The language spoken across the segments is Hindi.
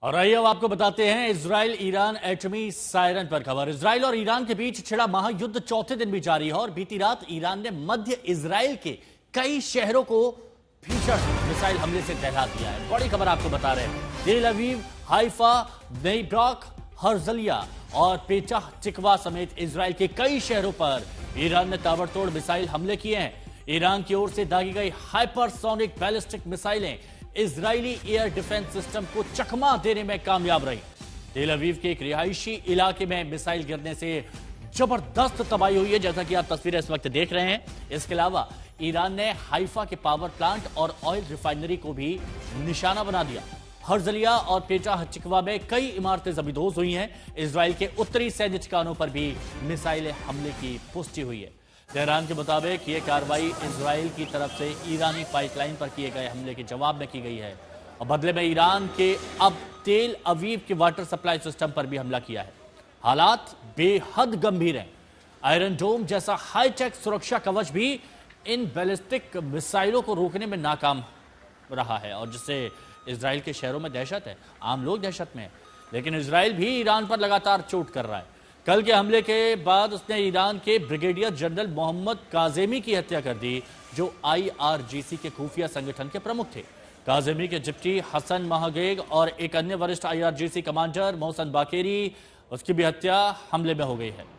और आइए अब आपको बताते हैं इजराइल ईरान एटमी सायरन पर खबर। इजराइल और ईरान के बीच छिड़ा महायुद्ध चौथे दिन भी जारी है और बीती रात ईरान ने मध्य इजराइल के कई शहरों को भीषण मिसाइल हमले से दहला दिया है। बड़ी खबर आपको बता रहे हैं, तेल अवीव, हाइफा, बेइब्रॉक, हर्जलिया और पेचाह तिकवा समेत इजराइल के कई शहरों पर ईरान ने ताबड़तोड़ मिसाइल हमले किए हैं। ईरान की ओर से दागी गई हाइपरसोनिक बैलिस्टिक मिसाइलें इजरायली एयर डिफेंस सिस्टम को चकमा देने में कामयाब रही। तेल अवीव के एक रिहायशी इलाके में मिसाइल गिरने से जबरदस्त तबाही हुई है, जैसा कि आप तस्वीरें इस वक्त देख रहे हैं। इसके अलावा ईरान ने हाइफा के पावर प्लांट और ऑयल रिफाइनरी को भी निशाना बना दिया। हर्जलिया और पेचाह तिकवा में कई इमारतें जमींदोज हुई हैं। इजराइल के उत्तरी सैन्य ठिकानों पर भी मिसाइल हमले की पुष्टि हुई है। तेहरान के मुताबिक यह कार्रवाई इजराइल की तरफ से ईरानी पाइपलाइन पर किए गए हमले के जवाब में की गई है और बदले में ईरान के अब तेल अवीव के वाटर सप्लाई सिस्टम पर भी हमला किया है। हालात बेहद गंभीर हैं। आयरन डोम जैसा हाईटेक सुरक्षा कवच भी इन बैलिस्टिक मिसाइलों को रोकने में नाकाम रहा है और जिससे इजराइल के शहरों में दहशत है, आम लोग दहशत में है। लेकिन इजराइल भी ईरान पर लगातार चोट कर रहा है। कल के हमले के बाद उसने ईरान के ब्रिगेडियर जनरल मोहम्मद काजेमी की हत्या कर दी, जो IRGC के खुफिया संगठन के प्रमुख थे। काजेमी के डिप्टी हसन महगेग और एक अन्य वरिष्ठ IRGC कमांडर मोहसन बाकेरी, उसकी भी हत्या हमले में हो गई है।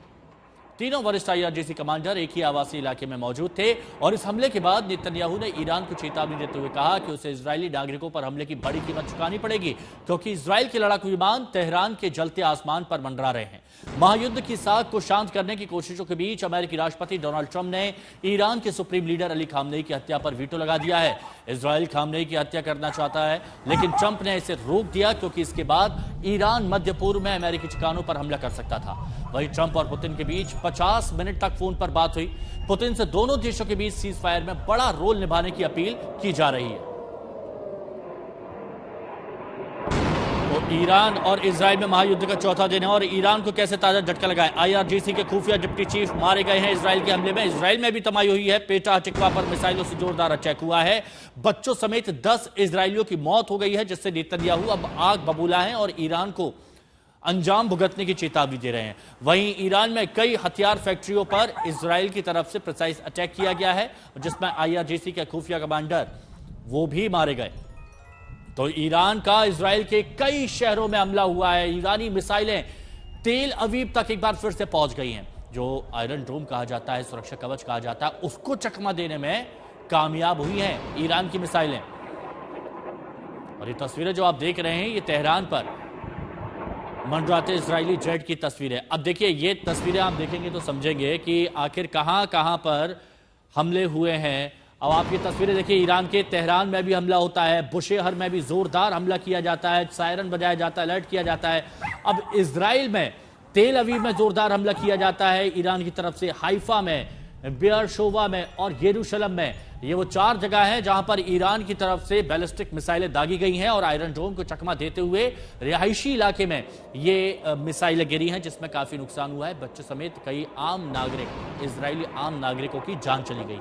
तीनों वरिष्ठ IRGC कमांडर एक ही आवासीय इलाके में मौजूद थे और इस हमले के बाद नेतन्याहू ने ईरान को चेतावनी देते हुए कहा कि उसे इजरायली नागरिकों पर हमले की बड़ी कीमत चुकानी पड़ेगी, क्योंकि इजराइल के लड़ाकू विमान तेहरान के जलते आसमान पर मंडरा रहे हैं। महायुद्ध की साख को शांत करने की कोशिशों के बीच अमेरिकी राष्ट्रपति डोनाल्ड ट्रंप ने ईरान के सुप्रीम लीडर अली खामनेई की हत्या पर वीटो लगा दिया है। इजराइल खामनेई की हत्या करना चाहता है, लेकिन ट्रंप ने इसे रोक दिया, क्योंकि इसके बाद ईरान मध्य पूर्व में अमेरिकी ठिकानों पर हमला कर सकता था। वहीं ट्रंप और पुतिन के बीच 50 मिनट तक फोन पर बात हुई। पुतिन से दोनों देशों के बीच सीज फायर में बड़ा रोल निभाने की अपील की जा रही है। तो ईरान और इजराइल में महायुद्ध का चौथा दिन है और ईरान को कैसे ताजा झटका लगा है। IRGC के खुफिया डिप्टी चीफ मारे गए हैं इजराइल के हमले में। इजराइल में भी तबाही हुई है। पेचाह तिकवा पर मिसाइलों से जोरदार अटैक हुआ है। बच्चों समेत 10 इजरायलियों की मौत हो गई है, जिससे नेतन्याहू अब आग बबूला है और ईरान को अंजाम भुगतने की चेतावनी दे रहे हैं। वहीं ईरान में कई हथियार फैक्ट्रियों पर इजराइल की तरफ से प्रिसाइज अटैक किया गया है, जिसमें IRGC के खुफिया कमांडर वो भी मारे गए। तो ईरान का इजराइल के कई शहरों में हमला हुआ है। ईरानी मिसाइलें तेल अवीव तक एक बार फिर से पहुंच गई हैं। जो आयरन डोम कहा जाता है, सुरक्षा कवच कहा जाता है, उसको चकमा देने में कामयाब हुई हैं ईरान की मिसाइलें। और ये तस्वीरें जो आप देख रहे हैं, ये तेहरान पर मंडराते इजरायली जेट की तस्वीर है। अब देखिए, ये तस्वीरें आप देखेंगे तो समझेंगे कि आखिर कहां कहां पर हमले हुए हैं। अब आप ये तस्वीरें देखिए, ईरान के तेहरान में भी हमला होता है, बुशेहर में भी जोरदार हमला किया जाता है, सायरन बजाया जाता है, अलर्ट किया जाता है। अब इजराइल में तेल अवीव में जोरदार हमला किया जाता है ईरान की तरफ से, हाइफा में, बेयरशोवा में और यरूशलेम में। ये वो 4 जगह हैं जहां पर ईरान की तरफ से बैलिस्टिक मिसाइलें दागी गई हैं और आयरन डोम को चकमा देते हुए रिहायशी इलाके में ये मिसाइलें गिरी हैं, जिसमें काफी नुकसान हुआ है। बच्चों समेत कई आम नागरिक, इजरायली आम नागरिकों की जान चली गई।